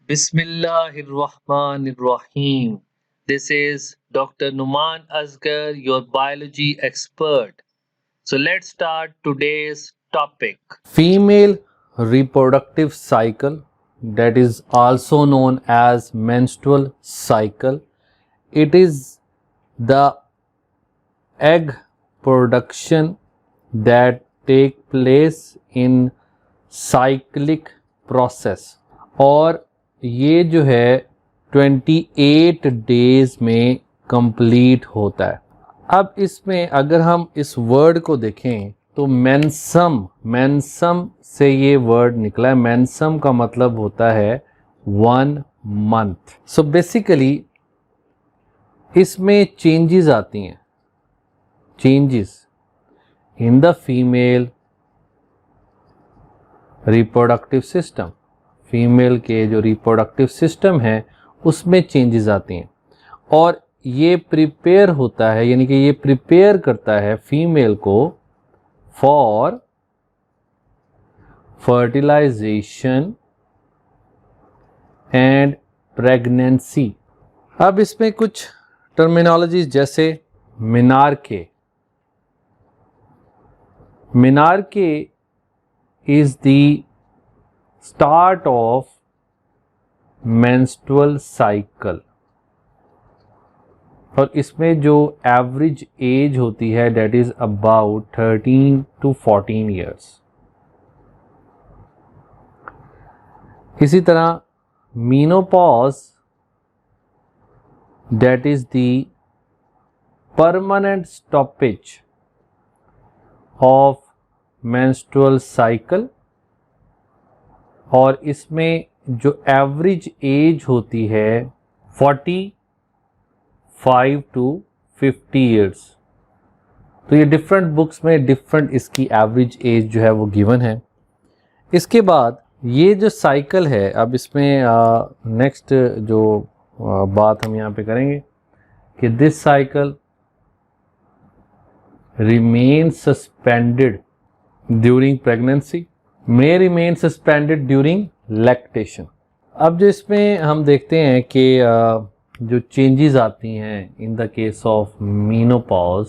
Bismillahirrahmanirrahim. This is Dr. Numan Asgar, your biology expert. So let's start today's topic. Female reproductive cycle, that is also known as menstrual cycle. It is the egg production that take place in cyclic process और ये जो है 28 days में complete होता है। अब इसमें अगर हम इस वर्ड को देखें तो मेंसम से ये वर्ड निकला है। मेंसम का मतलब होता है 1 मंथ। सो बेसिकली इसमें चेंजेस आती हैं, changes in the female reproductive system. Female के जो रिप्रोडक्टिव सिस्टम है उसमें चेंजेस आती हैं और ये प्रिपेयर होता है, यानी कि ये प्रिपेयर करता है फीमेल को फॉर फर्टिलाइजेशन एंड प्रेगनेंसी। अब इसमें कुछ टर्मिनोलॉजीज जैसे मिनार्के is the start of menstrual cycle और इसमें जो एवरेज एज होती है that is about 13 to 14 years। इसी तरह menopause that is the permanent stoppage of menstrual cycle और इसमें जो एवरेज एज होती है 45 to 50 years। तो ये डिफरेंट बुक्स में डिफरेंट इसकी एवरेज एज जो है वो गिवन है। इसके बाद ये जो साइकिल है, अब इसमें नेक्स्ट जो बात हम यहाँ पे करेंगे कि this cycle remain suspended during pregnancy, may remain suspended during lactation। अब जो इसमें हम देखते हैं कि जो चेंजेस आती हैं in the case of menopause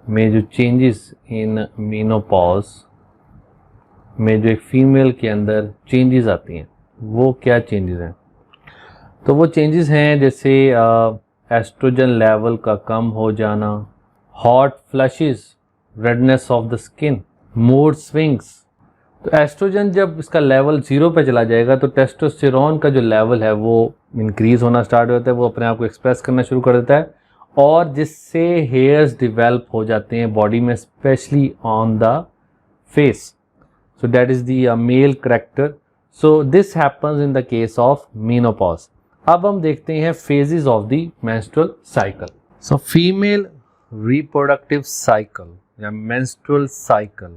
में, जो चेंजेस इन मीनोपॉज में जो एक फीमेल के अंदर चेंजेस आती हैं वो क्या चेंजेस हैं? तो वो चेंजेस हैं जैसे एस्ट्रोजन लेवल का कम हो जाना, hot flushes, redness of the skin, mood swings. तो एस्ट्रोजन जब इसका लेवल 0 पे चला जाएगा तो टेस्टोस्टेरोन का जो लेवल है वो इंक्रीज होना स्टार्ट हो जाता है, वो अपने आप को एक्सप्रेस करना शुरू कर देता है और जिससे हेयर्स डिवेल्प हो जाते हैं बॉडी में, specially on the face. So that is the male character. So this happens in the case of menopause. अब हम देखते हैं phases of the menstrual cycle. So female reproductive cycle या menstrual cycle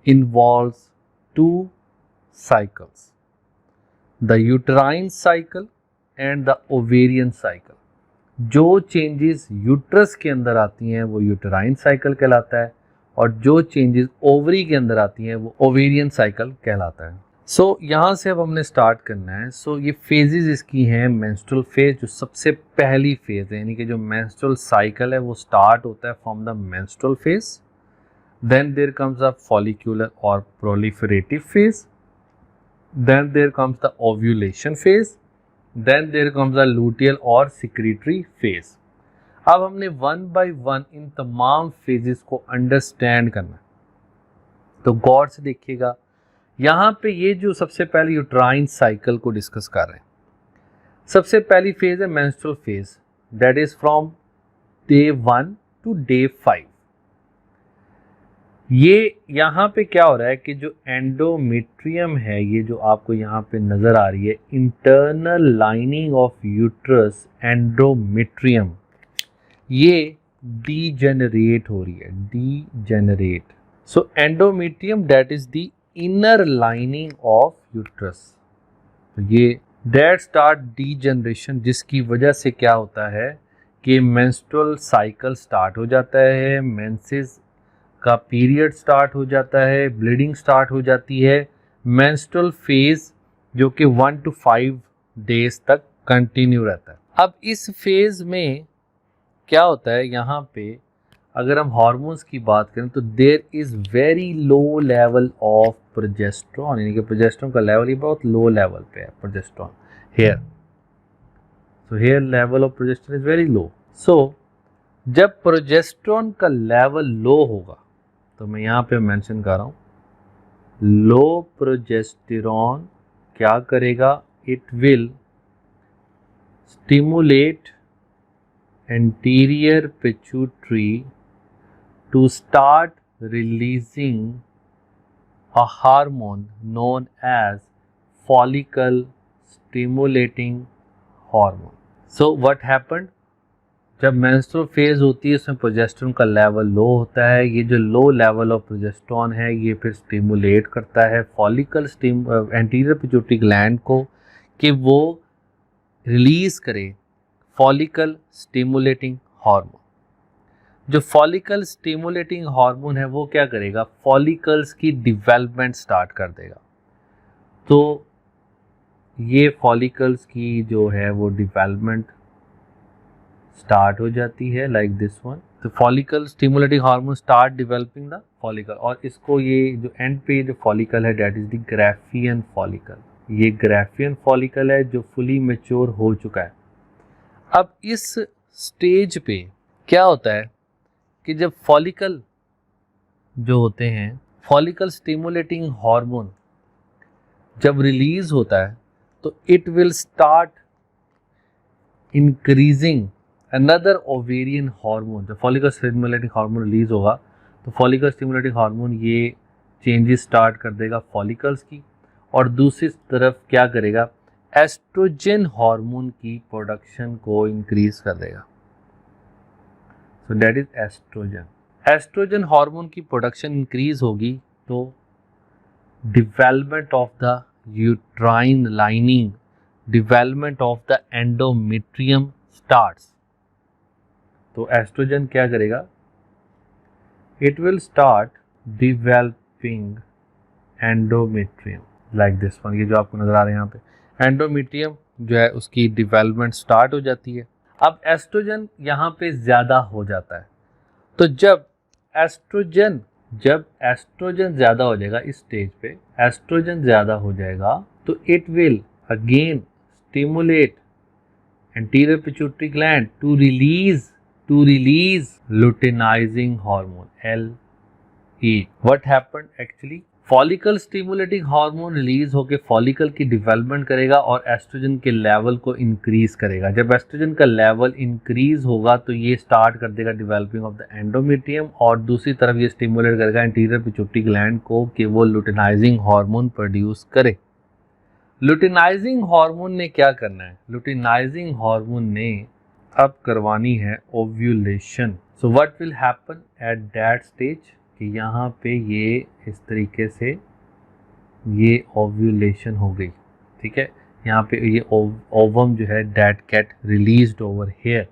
involves two cycles, the uterine cycle and the ovarian cycle। जो changes uterus के अंदर आती हैं वो यूटराइन साइकिल कहलाता है और जो चेंजेस ओवरी के अंदर आती हैं वो ओवेरियन साइकिल कहलाता है। सो यहाँ से अब हमने स्टार्ट करना है। सो ये फेजेस इसकी हैं। मेंस्ट्रुअल फेज जो सबसे पहली फेज है, यानी कि जो मेंस्ट्रुअल साइकिल है वो स्टार्ट होता है from the menstrual phase. Then there comes the follicular और proliferative phase, then there comes the ovulation phase, then there comes the luteal और सिक्रीटरी फेज। अब हमने वन बाय वन इन तमाम phases को अंडरस्टैंड करना है, तो गौर से देखिएगा। यहाँ पे ये जो सबसे पहले यूट्राइन साइकिल को डिस्कस कर रहे हैं। सबसे पहली फेज है menstrual phase, that is from day 1 to day 5। ये यहाँ पे क्या हो रहा है कि जो एंडोमेट्रियम है, ये जो आपको यहाँ पे नजर आ रही है, internal lining of uterus endometrium, ये डीजेनरेट हो रही है, degenerate. So endometrium that is the inner lining of uterus, ये दैट स्टार्ट डीजनरेशन, जिसकी वजह से क्या होता है कि मेंस्ट्रुअल साइकिल स्टार्ट हो जाता है, मेंसेस का पीरियड स्टार्ट हो जाता है, ब्लीडिंग स्टार्ट हो जाती है। मेंस्ट्रुअल फेज जो कि 1 to 5 डेज तक कंटिन्यू रहता है। अब इस फेज में क्या होता है, यहाँ पे अगर हम हार्मोन्स की बात करें तो there is very low level of progesterone, यानी कि प्रोजेस्टेरॉन का लेवल ही बहुत लो लेवल पे है progesterone here. So here level of progesterone is very low. So जब प्रोजेस्टेरॉन का लेवल लो होगा, तो मैं यहाँ पे मेंशन कर रहा हूँ, लो प्रोजेस्टेरॉन क्या करेगा, it will stimulate anterior pituitary to start releasing a hormone known as follicle stimulating hormone. So what happened? जब मेंस्ट्रुअल फेज होती है उसमें प्रोजेस्टेरॉन का लेवल लो होता है। ये जो लो लेवल ऑफ प्रोजेस्टेरॉन है ये फिर स्टिमुलेट करता है फॉलिकल एंटीरियर पिट्यूटरी ग्लैंड को कि वो रिलीज करे फॉलिकल स्टिमुलेटिंग हार्मोन। जो फॉलिकल स्टिमुलेटिंग हार्मोन है वो क्या करेगा, फॉलिकल्स की डेवलपमेंट स्टार्ट कर देगा। तो ये फॉलिकल्स की जो है वो डेवलपमेंट स्टार्ट हो जाती है लाइक दिस वन। तो follicle stimulating hormone start developing the follicle, और इसको ये जो एंड पे जो फॉलिकल है that is the Graafian follicle. ये ग्राफियन फॉलिकल है जो फुली मैच्योर हो चुका है। अब इस स्टेज पे क्या होता है कि जब फॉलिकल जो होते हैं, फॉलिकल स्टिमुलेटिंग हार्मोन जब रिलीज होता है तो it will start increasing another ovarian hormone. जब फॉलिकल स्टिमुलेटिंग हार्मोन रिलीज होगा तो फॉलिकल स्टिमुलेटिंग हार्मोन ये चेंजेस स्टार्ट कर देगा फॉलिकल्स की, और दूसरी तरफ क्या करेगा, एस्ट्रोजन हार्मोन की प्रोडक्शन को इंक्रीज कर देगा। So that is estrogen. Estrogen hormone की प्रोडक्शन इंक्रीज होगी तो development of the uterine lining, development of the endometrium starts. तो एस्ट्रोजन क्या करेगा, it will start developing endometrium like this one. ये जो आपको नजर आ रहा है यहाँ पे एंडोमेट्रियम जो है उसकी डेवलपमेंट स्टार्ट हो जाती है। अब एस्ट्रोजन यहाँ पे ज़्यादा हो जाता है, तो जब एस्ट्रोजन ज़्यादा हो जाएगा इस स्टेज पे, एस्ट्रोजन ज़्यादा हो जाएगा तो it will again stimulate anterior pituitary gland to release luteinizing hormone LE। What happened actually, follicle stimulating hormone release होकर फॉलिकल की डेवलपमेंट करेगा और एस्ट्रोजन के लेवल को इंक्रीज करेगा। जब एस्ट्रोजन का लेवल इंक्रीज होगा तो ये स्टार्ट कर देगा डेवलपिंग ऑफ द एंडोमेट्रियम, और दूसरी तरफ ये स्टिमुलेट करेगा एंटीरियर पिट्यूटरी ग्लैंड को कि वो लुटेनाइजिंग हार्मोन प्रोड्यूस करे। लुटेनाइजिंग हार्मोन ने क्या करना है, लुटेनाइजिंग हार्मोन ने अब करवानी है ovulation. So what will happen at that stage कि यहाँ पे ये इस तरीके से ये ओव्यूलेशन हो गई, ठीक है। यहाँ पे ये ओवम जो है that get released over here,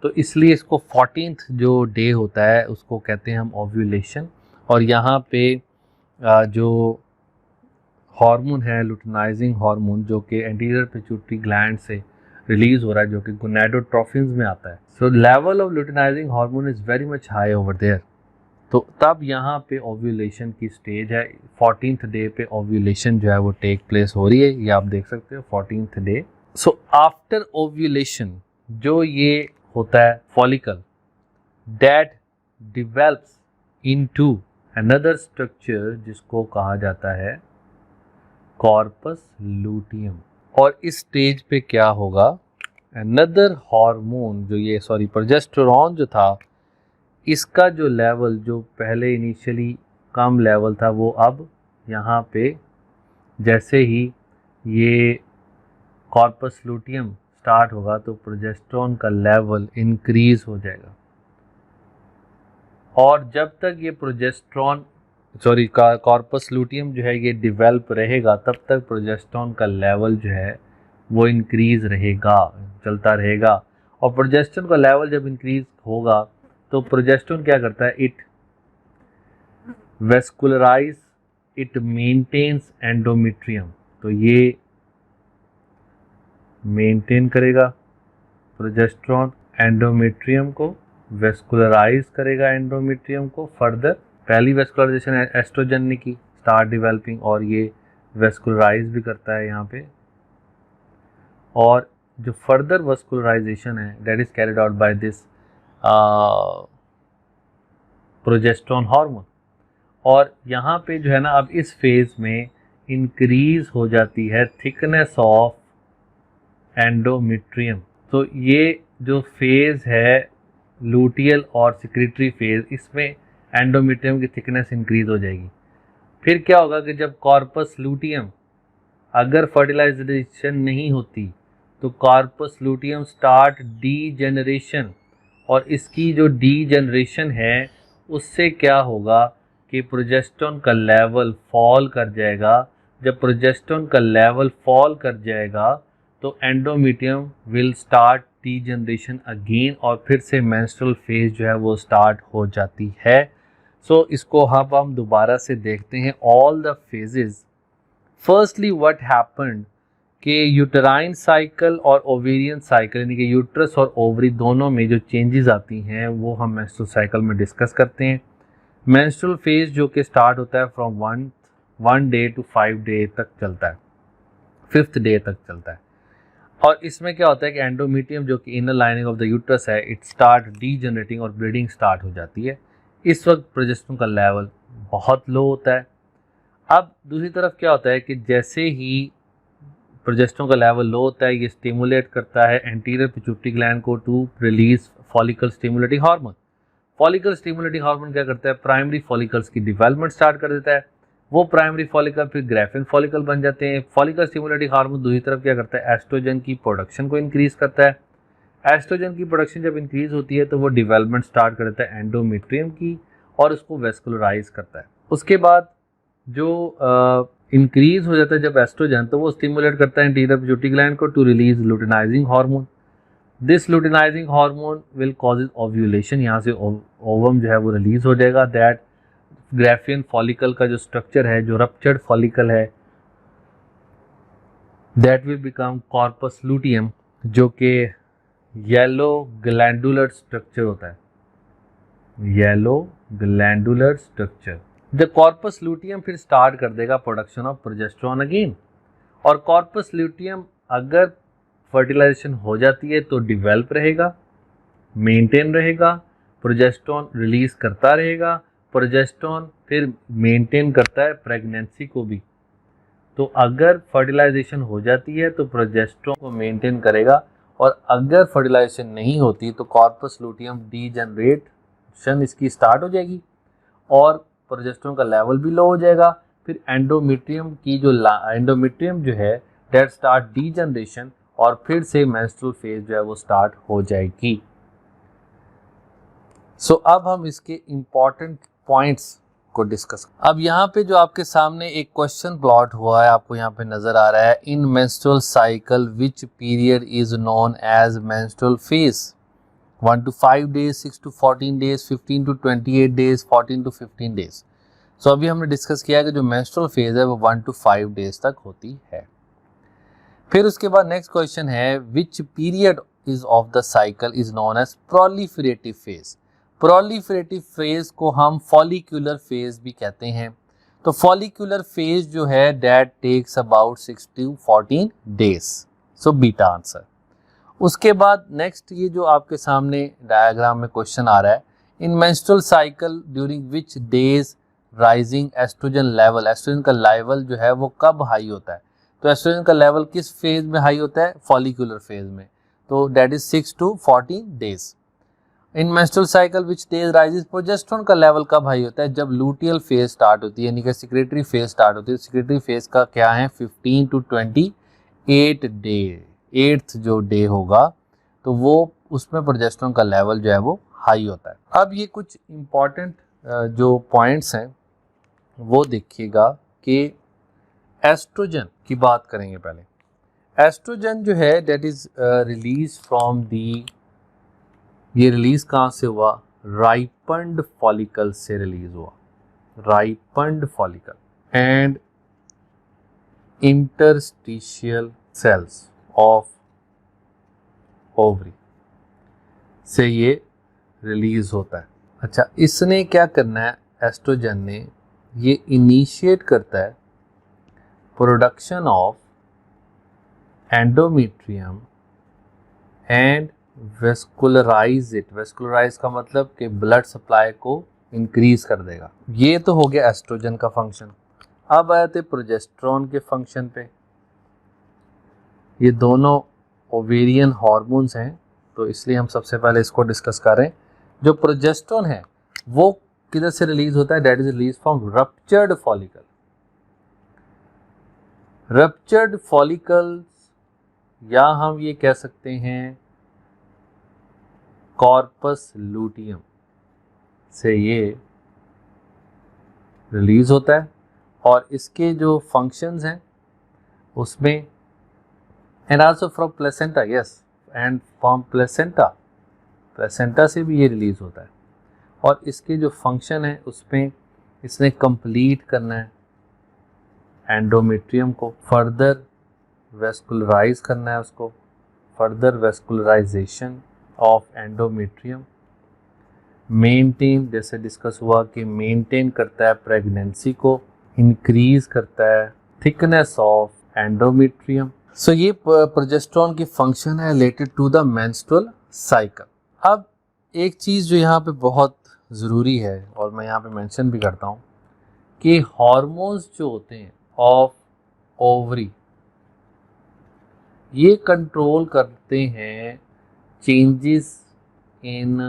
तो इसलिए इसको 14th जो डे होता है उसको कहते हैं हम ओव्यूलेशन। और यहाँ पे जो हार्मोन है लुटेनाइजिंग हार्मोन जो कि एंटीरियर पिट्यूटरी ग्लैंड से रिलीज हो रहा है जो कि गोनाडोट्रोफिन्स में आता है। So level of luteinizing hormone is very much high over there. तो तब यहाँ पे ओव्यूलेशन की स्टेज है, 14th डे पे ओव्यूलेशन जो है वो टेक प्लेस हो रही है, ये आप देख सकते हो 14th day. So after ovulation जो ये होता है follicle that develops into another structure जिसको कहा जाता है कॉर्पस लूटियम। और इस स्टेज पे क्या होगा, अनदर हार्मोन जो ये प्रोजेस्टेरॉन जो था इसका जो लेवल जो पहले इनिशियली कम लेवल था वो अब यहाँ पे जैसे ही ये कॉर्पस लूटियम स्टार्ट होगा तो प्रोजेस्टेरॉन का लेवल इंक्रीज हो जाएगा। और जब तक ये कॉर्पस लूटियम जो है ये डेवलप रहेगा तब तक प्रोजेस्टेरॉन का लेवल जो है वो इंक्रीज रहेगा, चलता रहेगा। और प्रोजेस्टेरॉन का लेवल जब इंक्रीज होगा तो प्रोजेस्टेरॉन क्या करता है, it vascularise, it maintains endometrium. तो ये मेंटेन करेगा प्रोजेस्टेरॉन एंडोमेट्रियम को, वेस्कुलराइज करेगा एंडोमेट्रियम को फर्दर। पहली वेस्कुलराइजेशन एस्ट्रोजन ने की, स्टार्ट डेवलपिंग, और ये वेस्कुलराइज भी करता है यहाँ पे। और जो फर्दर वेस्कुलराइजेशन है that is carried out by this progesterone hormone. और यहाँ पे जो है ना, अब इस फेज में इंक्रीज हो जाती है थिकनेस ऑफ एंडोमेट्रियम। तो ये जो फेज है लूटियल और सिक्रेटरी फेज, इसमें एंडोमेट्रियम की थिकनेस इंक्रीज हो जाएगी। फिर क्या होगा कि जब कॉर्पस लूटियम अगर फर्टिलाइजेशन नहीं होती तो कॉर्पस लूटियम स्टार्ट डीजेनरेशन, और इसकी जो डीजेनरेशन है उससे क्या होगा कि प्रोजेस्टेरॉन का लेवल फॉल कर जाएगा। जब प्रोजेस्टेरॉन का लेवल फॉल कर जाएगा तो endometrium will start degeneration again, और फिर से मेंस्ट्रुअल फेज जो है वो स्टार्ट हो जाती है। सो इसको हम दोबारा से देखते हैं, all the phases. Firstly what happened कि यूटराइन साइकिल और ओवेरियन साइकिल, यानी कि यूट्रस और ओवरी दोनों में जो चेंजेस आती हैं वो हम मेंस्ट्रुअल साइकिल में डिस्कस करते हैं। मेंस्ट्रुअल फेज जो कि स्टार्ट होता है from one day to 5 day तक चलता है, 5th डे तक चलता है। और इसमें क्या होता है कि एंडोमेट्रियम जो कि inner lining of the uterus है, इट स्टार्ट डीजनरेटिंग और ब्लीडिंग स्टार्ट हो जाती है। इस वक्त प्रोजेस्टेरॉन का लेवल बहुत लो होता है। अब दूसरी तरफ क्या होता है कि जैसे ही प्रोजेस्टेरॉन का लेवल लो होता है, ये स्टिमुलेट करता है एंटीरियर पिट्यूटरी ग्लैंड को to release follicle stimulating hormone. Follicle stimulating hormone क्या करता है, प्राइमरी फॉलिकल्स की डेवलपमेंट स्टार्ट कर देता है। वो प्राइमरी फॉलिकल फिर ग्राफिन फॉलिकल बन जाते हैं। फॉलिकल स्टिमुलेटिंग हार्मोन दूसरी तरफ क्या करता है, एस्ट्रोजन की प्रोडक्शन को इंक्रीज करता है। एस्ट्रोजन की प्रोडक्शन जब इंक्रीज होती है तो वो डेवलपमेंट स्टार्ट कर देता है एंडोमेट्रियम की, और उसको वेस्कुलराइज करता है। उसके बाद जो इंक्रीज हो जाता है जब एस्ट्रोजन, तो वो स्टिमुलेट करता है एंटीरियर पिट्यूटरी ग्लैंड को to release luteinizing hormone. This luteinizing hormone will causes ovulation, यहाँ से ओवम जो है वो रिलीज हो जाएगा। दैट ग्राफियन फॉलिकल का जो स्ट्रक्चर है, जो रप्चर्ड फॉलिकल है, that will become corpus luteum, जो कि येलो ग्लैंडुलर स्ट्रक्चर होता है, yellow glandular structure. The corpus luteum फिर स्टार्ट कर देगा प्रोडक्शन ऑफ प्रोजेस्टेरॉन अगेन। और कॉर्पस लूटियम अगर फर्टिलाइजेशन हो जाती है तो डिवेल्प रहेगा, मेंटेन रहेगा, प्रोजेस्टेरॉन रिलीज करता रहेगा। प्रोजेस्टेरॉन फिर मेंटेन करता है प्रेगनेंसी को भी। तो अगर फर्टिलाइजेशन हो जाती है तो प्रोजेस्टेरॉन को मेंटेन करेगा, और अगर फर्टिलाइजेशन नहीं होती तो कॉर्पस लूटियम डीजनरेशन इसकी स्टार्ट हो जाएगी और प्रोजेस्टेरॉन का लेवल भी लो हो जाएगा। फिर एंडोमेट्रियम की जो एंडोमेट्रियम जो है दैट स्टार्ट डीजनरेशन, और फिर से मेंस्ट्रुअल फेज जो है वो स्टार्ट हो जाएगी। सो अब हम इसके इम्पॉर्टेंट पॉइंट्स को डिस्कस। अब यहाँ पे जो आपके सामने एक क्वेश्चन प्लॉट हुआ है, आपको यहाँ पे नजर आ रहा है, in menstrual cycle which period is known as menstrual phase. 1 to 5 days, 6 to 14 days, 15 to 28 days, 14 to 15 days। सो अभी हमने डिस्कस किया कि जो मेंस्ट्रुअल फेज है वो 1 to 5 days तक होती है। फिर उसके बाद नेक्स्ट क्वेश्चन है, which period is of the cycle is known as proliferative phase. Proliferative phase को हम फॉलिक्यूलर फेज भी कहते हैं। तो फॉलिक्यूलर फेज जो है that takes about 6 to 14 days। So बीटा आंसर। उसके बाद नेक्स्ट ये जो आपके सामने डायग्राम में क्वेश्चन आ रहा है, in menstrual cycle during which days rising estrogen level. Estrogen का लेवल जो है वो कब हाई होता है, तो एस्ट्रोजन का लेवल किस फेज में हाई होता है, फॉलिक्यूलर फेज में। तो that is 6 to 14 days। In menstrual cycle which days rises, progesterone का लेवल कब हाई होता है, जब लूटियल फेज स्टार्ट होती है, यानी कि सिक्रेटरी फेज स्टार्ट होती है। सिक्रेटरी फेज का क्या है, 15 to 28 डे, 8th जो डे होगा तो वो उसमें प्रोजेस्टेरॉन का लेवल जो है वो हाई होता है। अब ये कुछ इम्पॉर्टेंट जो पॉइंट्स हैं वो देखिएगा कि एस्ट्रोजन की बात करेंगे पहले। एस्ट्रोजन जो है that is release from the, ये रिलीज कहाँ से हुआ, राइपन्ड फॉलिकल से रिलीज हुआ, ripened follicle and interstitial cells of ovary से ये रिलीज होता है। अच्छा, इसने क्या करना है, एस्ट्रोजन ने ये इनिशिएट करता है production of endometrium and vascularise it. Vascularise का मतलब कि ब्लड सप्लाई को इंक्रीज कर देगा। ये तो हो गया एस्ट्रोजन का फंक्शन। अब आए थे प्रोजेस्टेरोन के फंक्शन पे। ये दोनों ओवेरियन हार्मोन्स हैं, तो इसलिए हम सबसे पहले इसको डिस्कस कर रहे हैं। जो प्रोजेस्टेरोन है वो किधर से रिलीज होता है, that is release from ruptured follicle. Ruptured follicles या हम ये कह सकते हैं कॉर्पस लूटियम से ये रिलीज होता है। और इसके जो फंक्शंस हैं उसमें and also from placenta, yes, and from placenta से भी ये रिलीज होता है। और इसके जो फंक्शन है उसमें इसने कंप्लीट करना है एंडोमेट्रियम को, फर्दर वेस्कुलराइज करना है उसको, further vascularisation of endometrium, maintain, जैसे डिस्कस हुआ कि मेंटेन करता है प्रेगनेंसी को, इंक्रीज करता है थिकनेस ऑफ एंडोमेट्रियम। सो ये प्रोजेस्टेरोन की फंक्शन है related to the menstrual cycle. अब एक चीज़ जो यहाँ पे बहुत ज़रूरी है और मैं यहाँ पे मेंशन भी करता हूँ कि हार्मोन्स जो होते हैं ऑफ ओवरी ये कंट्रोल करते हैं चेंजेस इन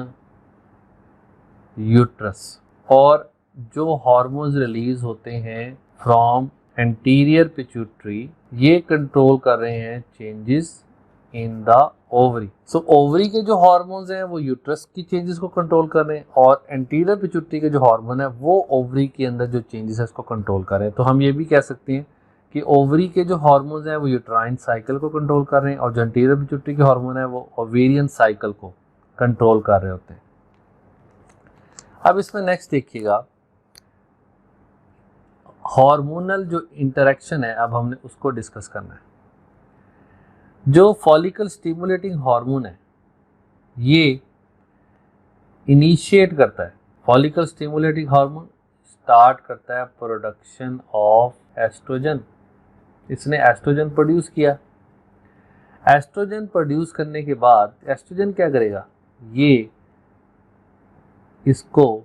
यूट्रस, और जो हार्मोन्स रिलीज होते हैं फ्रॉम एंटीरियर पिट्यूटरी ये कंट्रोल कर रहे हैं changes in the ovary. So ovary के जो हार्मोन्स हैं वो यूट्रस की चेंजेस को कंट्रोल कर रहे हैं, और एंटीरियर पिट्यूटरी के जो हार्मोन है वो ओवरी के अंदर जो चेंजेस है उसको कंट्रोल कर रहे हैं। तो हम ये भी कह सकते हैं कि ओवरी के जो हार्मोन्स हैं वो यूट्राइन साइकिल को कंट्रोल कर रहे हैं, और जो एंटीरियर पिट्यूटरी के हार्मोन है वो ओवेरियन साइकिल को कंट्रोल कर रहे होते हैं। अब इसमें नेक्स्ट देखिएगा, हार्मोनल जो इंटरेक्शन है अब हमने उसको डिस्कस करना है। जो फॉलिकल स्टिमुलेटिंग हार्मोन है ये इनिशिएट करता है, फॉलिकल स्टिमुलेटिंग हार्मोन स्टार्ट करता है प्रोडक्शन ऑफ एस्ट्रोजन। इसने एस्ट्रोजन प्रोड्यूस किया। एस्ट्रोजन प्रोड्यूस करने के बाद एस्ट्रोजन क्या करेगा, ये इसको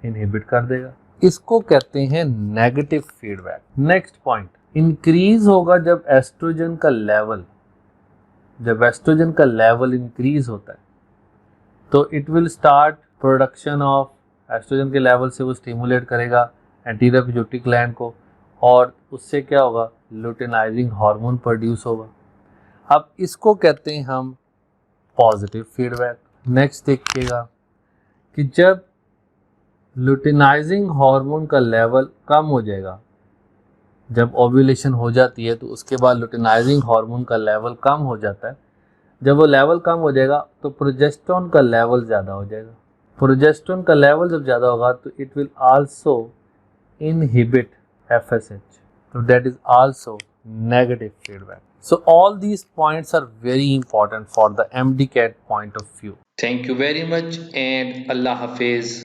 इनहिबिट कर देगा। इसको कहते हैं negative feedback. Next point, increase होगा जब एस्ट्रोजन का लेवल, जब एस्ट्रोजन का लेवल इंक्रीज होता है तो it will start production of, estrogen के लेवल से वो स्टिमुलेट करेगा एंटीरियर पिट्यूटरी ग्लैंड को, और उससे क्या होगा, लुटेनाइजिंग हार्मोन प्रोड्यूस होगा। अब इसको कहते हैं हम पॉजिटिव फीडबैक। नेक्स्ट देखिएगा कि जब लुटेनाइजिंग हार्मोन का लेवल कम हो जाएगा, जब ओव्यूलेशन हो जाती है तो उसके बाद लुटेनाइजिंग हार्मोन का लेवल कम हो जाता है। जब वो लेवल कम हो जाएगा तो प्रोजेस्टेरोन का लेवल ज़्यादा हो जाएगा। प्रोजेस्टेरोन का लेवल जब ज़्यादा होगा तो it will also inhibit FSH, so that is also negative feedback. So all these points are very important for the MDCAT point of view. Thank you very much and Allah Hafiz.